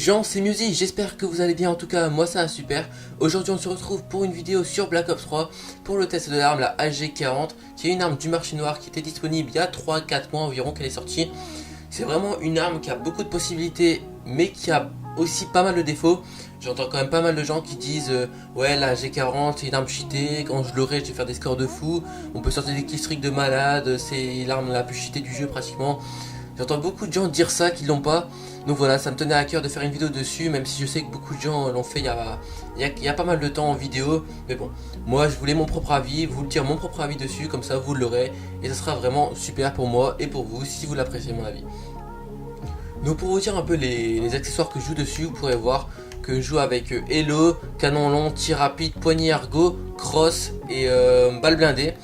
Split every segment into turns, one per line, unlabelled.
gens, c'est Musi, j'espère que vous allez bien, en tout cas moi ça va super. Aujourd'hui on se retrouve pour une vidéo sur Black Ops 3 pour le test de l'arme, la HG40, qui est une arme du marché noir qui était disponible il y a 3-4 mois environ qu'elle est sortie. C'est vraiment une arme qui a beaucoup de possibilités mais qui a aussi pas mal de défauts. J'entends quand même pas mal de gens qui disent ouais, la HG40 c'est une arme cheatée, quand je l'aurai je vais faire des scores de fou, on peut sortir des killstreaks de malade, c'est l'arme la plus cheatée du jeu pratiquement. J'entends beaucoup de gens dire ça, qui l'ont pas. Donc voilà, ça me tenait à cœur de faire une vidéo dessus, même si je sais que beaucoup de gens l'ont fait il y a pas mal de temps en vidéo. Mais bon, moi je voulais mon propre avis, vous dire mon propre avis dessus, comme ça vous l'aurez. Et ça sera vraiment super pour moi et pour vous, si vous l'appréciez mon avis. Donc pour vous dire un peu les accessoires que je joue dessus, vous pourrez voir que je joue avec Elo, canon long, tir rapide, poignée ergo, cross et balle blindée.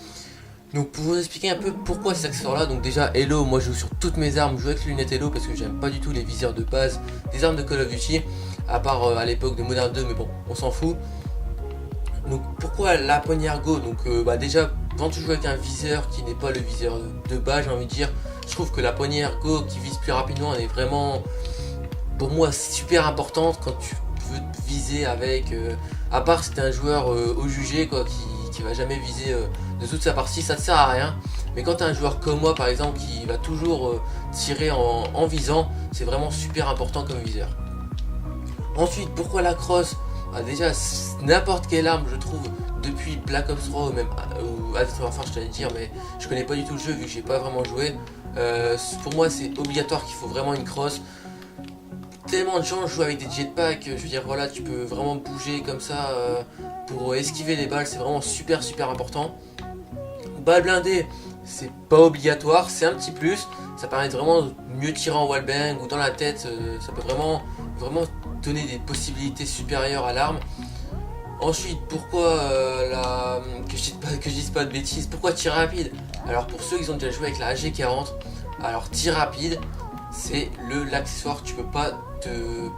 Donc pour vous expliquer un peu pourquoi ces accessoires là, donc déjà Elo, moi je joue sur toutes mes armes, je joue avec les lunettes Elo parce que j'aime pas du tout les viseurs de base des armes de Call of Duty, à part à l'époque de Modern 2, mais bon on s'en fout. Donc pourquoi la poignée ergo, donc déjà quand tu joues avec un viseur qui n'est pas le viseur de base, j'ai envie de dire, je trouve que la poignée ergo qui vise plus rapidement elle est vraiment pour moi super importante quand tu veux te viser avec, à part si t'es un joueur au jugé quoi, qui va jamais viser de toute sa partie, ça ne sert à rien. Mais quand tu as un joueur comme moi par exemple qui va toujours tirer en visant, c'est vraiment super important comme viseur. Ensuite, pourquoi la cross? Déjà n'importe quelle arme je trouve depuis Black Ops 3 ou même Advanced Warfare, je t'allais dire, mais je connais pas du tout le jeu vu que j'ai pas vraiment joué. Pour moi c'est obligatoire qu'il faut vraiment une cross. Tellement de gens jouent avec des jetpacks, je veux dire voilà, tu peux vraiment bouger comme ça pour esquiver les balles, c'est vraiment super important. Balle blindée, c'est pas obligatoire, c'est un petit plus, ça permet de vraiment mieux tirer en wallbang ou dans la tête, ça peut vraiment donner des possibilités supérieures à l'arme. Ensuite, pourquoi que je dise pas de bêtises, pourquoi tir rapide? Alors pour ceux qui ont déjà joué avec la HG40, alors tir rapide, c'est l'accessoire que tu peux pas te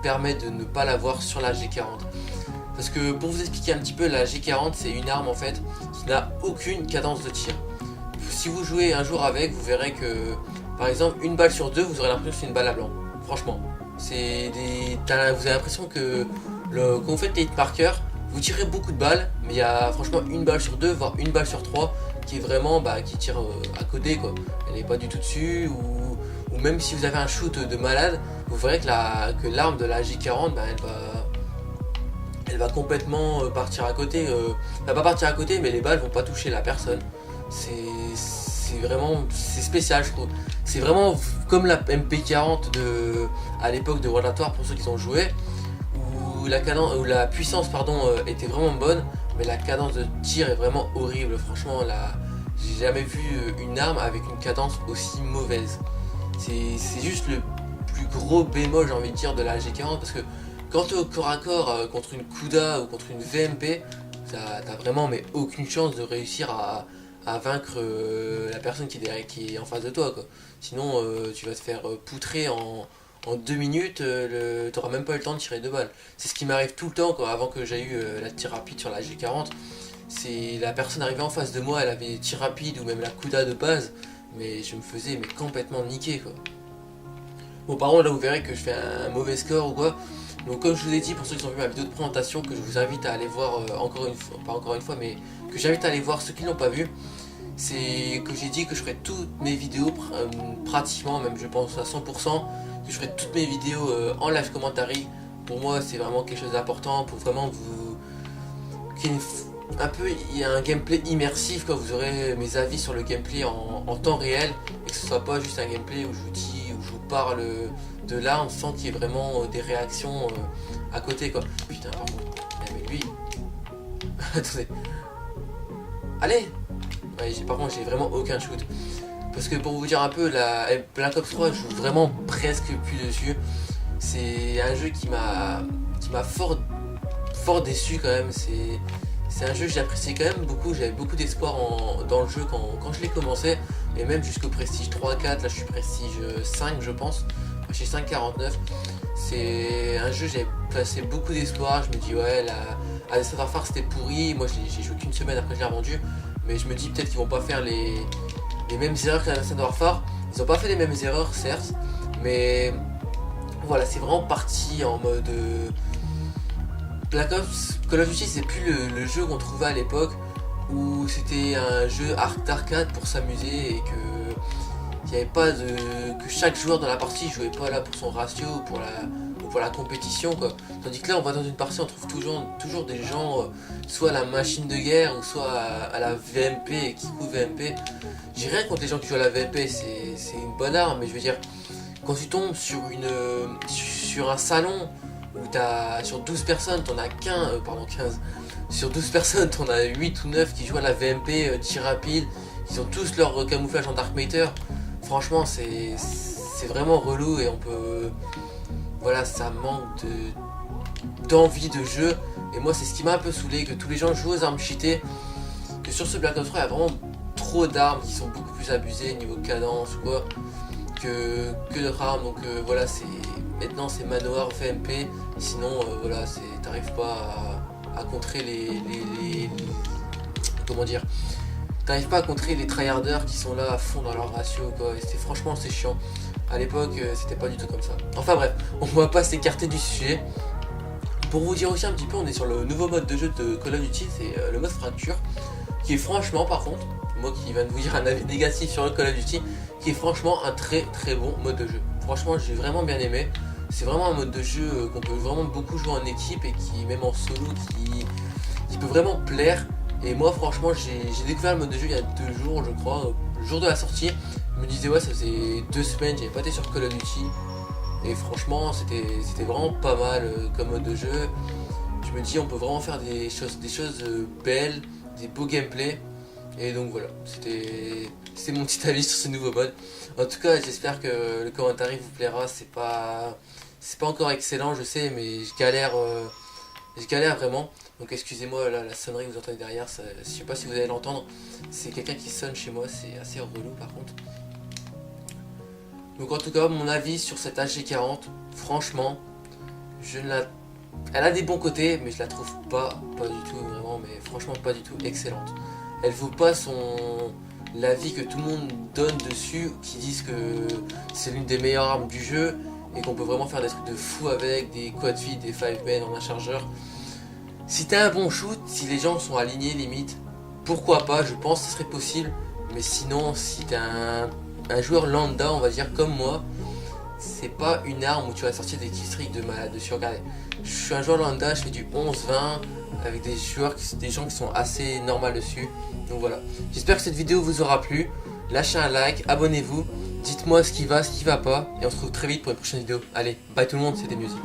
permettre de ne pas l'avoir sur la G40. Parce que pour vous expliquer un petit peu, la G40 c'est une arme en fait qui n'a aucune cadence de tir. Si vous jouez un jour avec, vous verrez que par exemple une balle sur deux, vous aurez l'impression que c'est une balle à blanc. Franchement, vous avez l'impression que quand vous faites les hit markers, vous tirez beaucoup de balles, mais il y a franchement une balle sur deux, voire une balle sur trois qui est vraiment qui tire à côté quoi. Elle n'est pas du tout dessus, ou même si vous avez un shoot de malade, vous verrez que l'arme de la J40 elle va complètement partir à côté. Elle va pas partir à côté, mais les balles vont pas toucher la personne. C'est spécial je trouve. C'est vraiment comme la MP40 à l'époque de World at War pour ceux qui ont joué, où la puissance était vraiment bonne, mais la cadence de tir est vraiment horrible. Franchement j'ai jamais vu une arme avec une cadence aussi mauvaise. C'est juste le plus gros bémol, j'ai envie de dire, de la G40, parce que quand tu es au corps à corps contre une Kuda ou contre une VMP, t'as vraiment aucune chance de réussir à vaincre la personne qui est en face de toi quoi. Sinon tu vas te faire poutrer en 2 minutes, t'auras même pas eu le temps de tirer 2 balles. C'est ce qui m'arrive tout le temps quoi, avant que j'ai eu la tir rapide sur la G40. C'est la personne arrivée en face de moi, elle avait tir rapide ou même la Kuda de base, mais je me faisais complètement niquer quoi. Bon, par contre là vous verrez que je fais un mauvais score ou quoi. Donc comme je vous ai dit, pour ceux qui ont vu ma vidéo de présentation, que je vous invite à aller voir pas encore une fois, mais que j'invite à aller voir ceux qui ne l'ont pas vu, c'est que j'ai dit que je ferai toutes mes vidéos pratiquement, même je pense à 100%, que je ferai toutes mes vidéos en live commentary. Pour moi c'est vraiment quelque chose d'important pour vraiment il y a un gameplay immersif quand vous aurez mes avis sur le gameplay en temps réel, et que ce soit pas juste un gameplay où je vous dis, où je vous parle de l'arme sans qu'il y ait vraiment des réactions à côté quoi. Putain par contre, mais lui attendez, allez, ouais, par contre j'ai vraiment aucun shoot, parce que pour vous dire un peu, la Black Ops 3 je joue vraiment presque plus dessus. C'est un jeu qui m'a fort déçu quand même. C'est un jeu que j'appréciais quand même beaucoup, j'avais beaucoup d'espoir dans le jeu quand je l'ai commencé, et même jusqu'au prestige 3-4, là je suis prestige 5 je pense, je suis 5,49. C'est un jeu, j'avais placé beaucoup d'espoir, je me dis ouais, Advanced Warfare c'était pourri, moi j'ai joué qu'une semaine après je l'ai revendu, mais je me dis peut-être qu'ils vont pas faire les mêmes erreurs qu'Advanced Warfare. Ils ont pas fait les mêmes erreurs certes, mais voilà, c'est vraiment parti en mode Black Ops. Call of Duty, c'est plus le jeu qu'on trouvait à l'époque où c'était un jeu d'arcade pour s'amuser et que il n'y avait pas que chaque joueur dans la partie jouait pas là pour son ratio ou pour la compétition quoi. Tandis que là on va dans une partie, on trouve toujours des gens soit à la machine de guerre ou soit à la VMP et qui coûte VMP. J'ai rien contre les gens qui jouent à la VMP, c'est une bonne arme, mais je veux dire quand tu tombes sur un salon où sur 12 personnes t'en as 15 sur 12 personnes t'en as 8 ou 9 qui jouent à la VMP tir rapide, ils ont tous leur camouflage en Dark Matter. Franchement c'est vraiment relou et on peut... Voilà, ça manque d'envie de jeu. Et moi c'est ce qui m'a un peu saoulé, que tous les gens jouent aux armes cheatées. Que sur ce Black Ops 3 il y a vraiment trop d'armes qui sont beaucoup plus abusées niveau cadence ou quoi que d'autres armes. Donc voilà, maintenant c'est manoir VMP. Sinon voilà, t'arrives pas à contrer les comment dire, t'arrives pas à contrer les tryharders qui sont là à fond dans leur ratio quoi. Et franchement c'est chiant. À l'époque c'était pas du tout comme ça. Enfin bref, on va pas s'écarter du sujet. Pour vous dire aussi un petit peu, on est sur le nouveau mode de jeu de Call of Duty, c'est le mode fracture, qui est franchement par contre, moi qui viens de vous dire un avis négatif sur le Call of Duty, qui est franchement un très bon mode de jeu. Franchement j'ai vraiment bien aimé. C'est vraiment un mode de jeu qu'on peut vraiment beaucoup jouer en équipe et qui même en solo qui peut vraiment plaire. Et moi franchement j'ai découvert le mode de jeu il y a 2 jours je crois, le jour de la sortie. Je me disais ouais, ça faisait 2 semaines j'avais pas été sur Call of Duty et franchement c'était vraiment pas mal comme mode de jeu. Je me dis on peut vraiment faire des choses belles, des beaux gameplays. Et donc voilà, c'est mon petit avis sur ce nouveau mode. En tout cas j'espère que le commentaire vous plaira. C'est pas encore excellent je sais, mais je galère vraiment. Donc excusez-moi là, la sonnerie que vous entendez derrière, je sais pas si vous allez l'entendre. C'est quelqu'un qui sonne chez moi, c'est assez relou par contre. Donc en tout cas mon avis sur cette HG40, franchement, elle a des bons côtés, mais je la trouve pas du tout vraiment, mais franchement pas du tout excellente. Elle vaut pas l'avis que tout le monde donne dessus, qui disent que c'est l'une des meilleures armes du jeu et qu'on peut vraiment faire des trucs de fou avec, des quad feed, des 5-men en un chargeur. Si t'as un bon shoot, si les gens sont alignés limite, pourquoi pas, je pense que ce serait possible. Mais sinon, si t'es un joueur lambda, on va dire comme moi, c'est pas une arme où tu vas sortir des killstreaks de malade dessus. Regardez, je suis un joueur lambda, je fais du 11-20 avec des gens qui sont assez normaux dessus. Donc voilà, j'espère que cette vidéo vous aura plu. Lâchez un like, abonnez-vous, dites-moi ce qui va pas, et on se retrouve très vite pour une prochaine vidéo. Allez, bye tout le monde, c'était Music.